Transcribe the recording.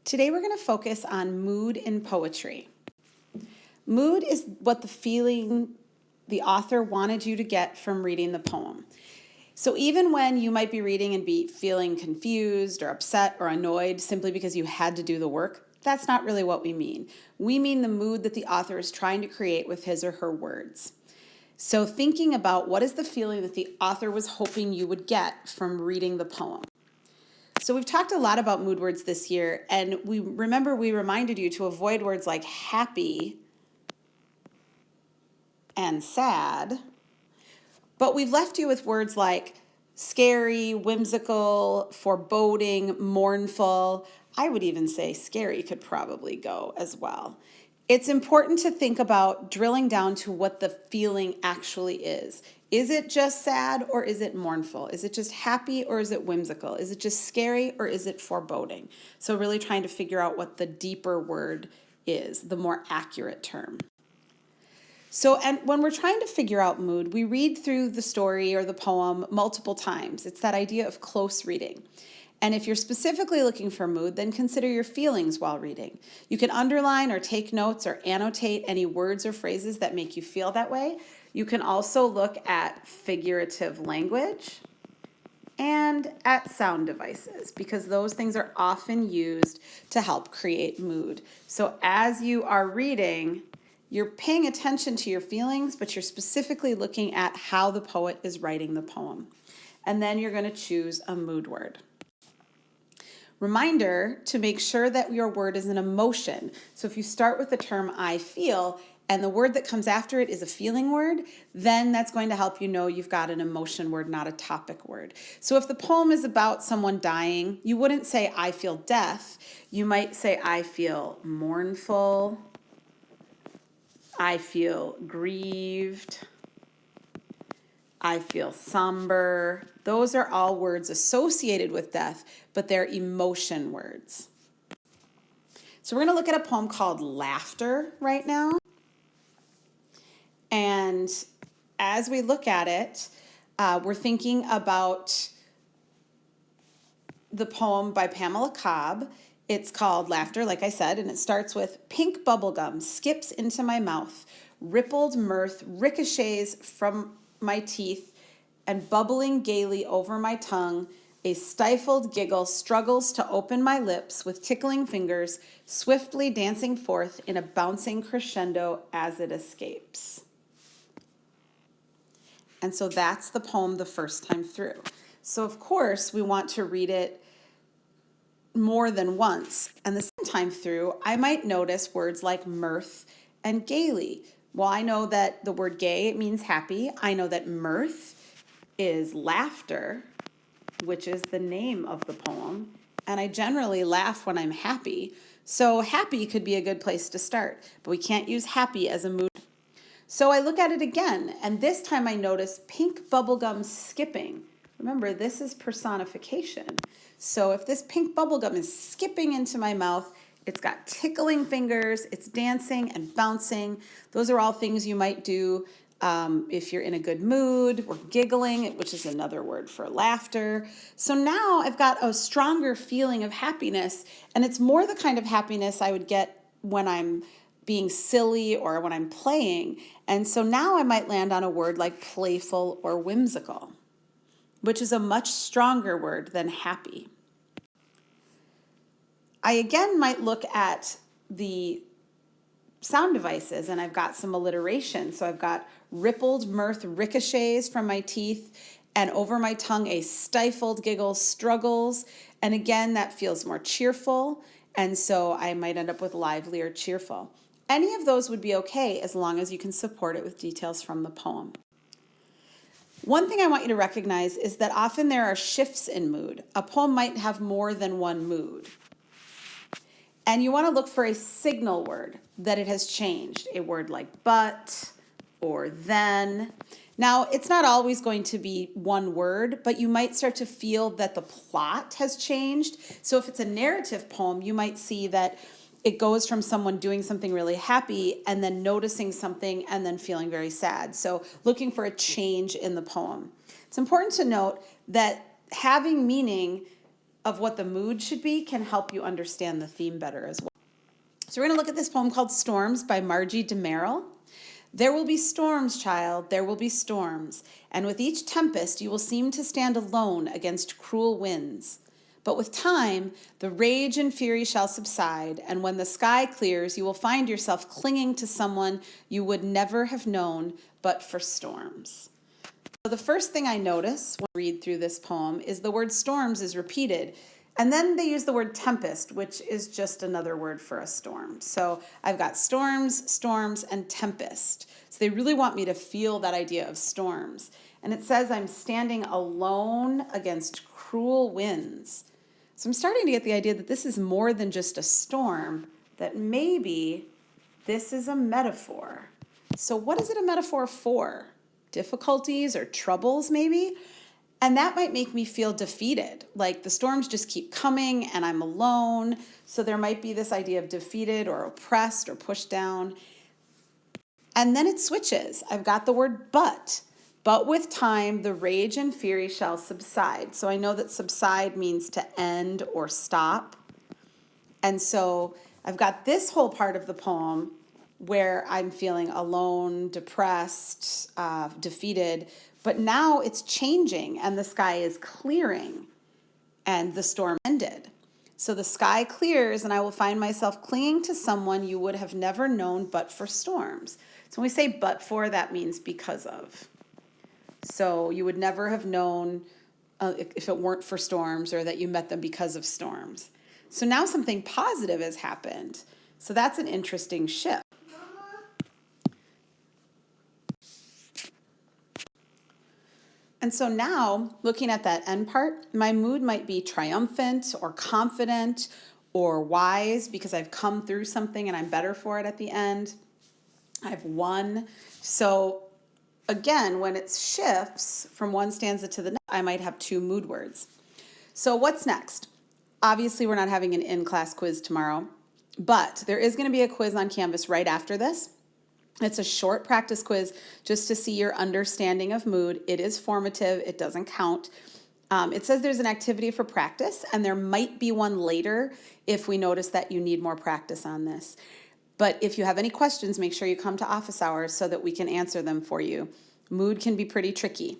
Today we're going to focus on mood in poetry. Mood is what the feeling the author wanted you to get from reading the poem. So even when you might be reading and be feeling confused or upset or annoyed simply because you had to do the work, that's not really what we mean. We mean the mood that the author is trying to create with his or her words. So thinking about what is the feeling that the author was hoping you would get from reading the poem. So we've talked a lot about mood words this year, and we reminded you to avoid words like happy and sad, but we've left you with words like scary, whimsical, foreboding, mournful. I would even say scary could probably go as well. It's important to think about drilling down to what the feeling actually is. Is it just sad or is it mournful? Is it just happy or is it whimsical? Is it just scary or is it foreboding? So really trying to figure out what the deeper word is, the more accurate term. So, and when we're trying to figure out mood, we read through the story or the poem multiple times. It's that idea of close reading. And if you're specifically looking for mood, then consider your feelings while reading. You can underline or take notes or annotate any words or phrases that make you feel that way. You can also look at figurative language and at sound devices, because those things are often used to help create mood. So as you are reading, you're paying attention to your feelings, but you're specifically looking at how the poet is writing the poem. And then you're going to choose a mood word. Reminder to make sure that your word is an emotion. So if you start with the term I feel, and the word that comes after it is a feeling word, then that's going to help you know you've got an emotion word, not a topic word. So if the poem is about someone dying, you wouldn't say I feel death. You might say I feel mournful, I feel grieved, I feel somber. Those are all words associated with death, but they're emotion words. So we're going to look at a poem called Laughter right now. And as we look at it, we're thinking about the poem by Pamela Cobb. It's called Laughter, like I said, and it starts with pink bubblegum skips into my mouth, rippled mirth ricochets from my teeth, and bubbling gaily over my tongue, a stifled giggle struggles to open my lips with tickling fingers, swiftly dancing forth in a bouncing crescendo as it escapes. And so that's the poem the first time through. So of course we want to read it more than once. And the second time through, I might notice words like mirth and gaily. Well, I know that the word gay, it means happy. I know that mirth is laughter, which is the name of the poem. And I generally laugh when I'm happy. So happy could be a good place to start, but we can't use happy as a mood. So I look at it again, and this time I notice pink bubblegum skipping. Remember, this is personification. So if this pink bubblegum is skipping into my mouth, it's got tickling fingers, it's dancing and bouncing. Those are all things you might do if you're in a good mood, or giggling, which is another word for laughter. So now I've got a stronger feeling of happiness, and it's more the kind of happiness I would get when I'm being silly or when I'm playing. And so now I might land on a word like playful or whimsical, which is a much stronger word than happy. I again might look at the sound devices, and I've got some alliteration. So I've got rippled mirth ricochets from my teeth, and over my tongue a stifled giggle struggles. And again, that feels more cheerful, and so I might end up with lively or cheerful. Any of those would be okay as long as you can support it with details from the poem. One thing I want you to recognize is that often there are shifts in mood. A poem might have more than one mood. And you want to look for a signal word that it has changed, a word like but or then. Now, it's not always going to be one word, but you might start to feel that the plot has changed. So if it's a narrative poem, you might see that it goes from someone doing something really happy and then noticing something and then feeling very sad. So looking for a change in the poem. It's important to note that having meaning of what the mood should be can help you understand the theme better as well. So we're going to look at this poem called Storms by Margie DeMerrill. There will be storms, child, there will be storms, and with each tempest you will seem to stand alone against cruel winds. But with time, the rage and fury shall subside, and when the sky clears, you will find yourself clinging to someone you would never have known but for storms. So the first thing I notice when I read through this poem is the word storms is repeated. And then they use the word tempest, which is just another word for a storm. So I've got storms, storms, and tempest. So they really want me to feel that idea of storms. And it says I'm standing alone against cruel winds. So I'm starting to get the idea that this is more than just a storm, that maybe this is a metaphor. So what is it a metaphor for? Difficulties or troubles, maybe? And that might make me feel defeated, like the storms just keep coming and I'm alone. So there might be this idea of defeated or oppressed or pushed down. And then it switches. I've got the word but. But with time, the rage and fury shall subside. So I know that subside means to end or stop. And so I've got this whole part of the poem where I'm feeling alone, depressed, defeated. But now it's changing and the sky is clearing and the storm ended. So the sky clears and I will find myself clinging to someone you would have never known but for storms. So when we say but for, that means because of. So you would never have known if it weren't for storms, or that you met them because of storms. So now something positive has happened. So that's an interesting shift. And so now, looking at that end part, my mood might be triumphant or confident or wise because I've come through something and I'm better for it at the end. I've won. So again, when it shifts from one stanza to the next, I might have two mood words. So what's next? Obviously, we're not having an in-class quiz tomorrow, but there is going to be a quiz on Canvas right after this. It's a short practice quiz just to see your understanding of mood. It is formative. It doesn't count. It says there's an activity for practice, and there might be one later if we notice that you need more practice on this. But if you have any questions, make sure you come to office hours so that we can answer them for you. Mood can be pretty tricky.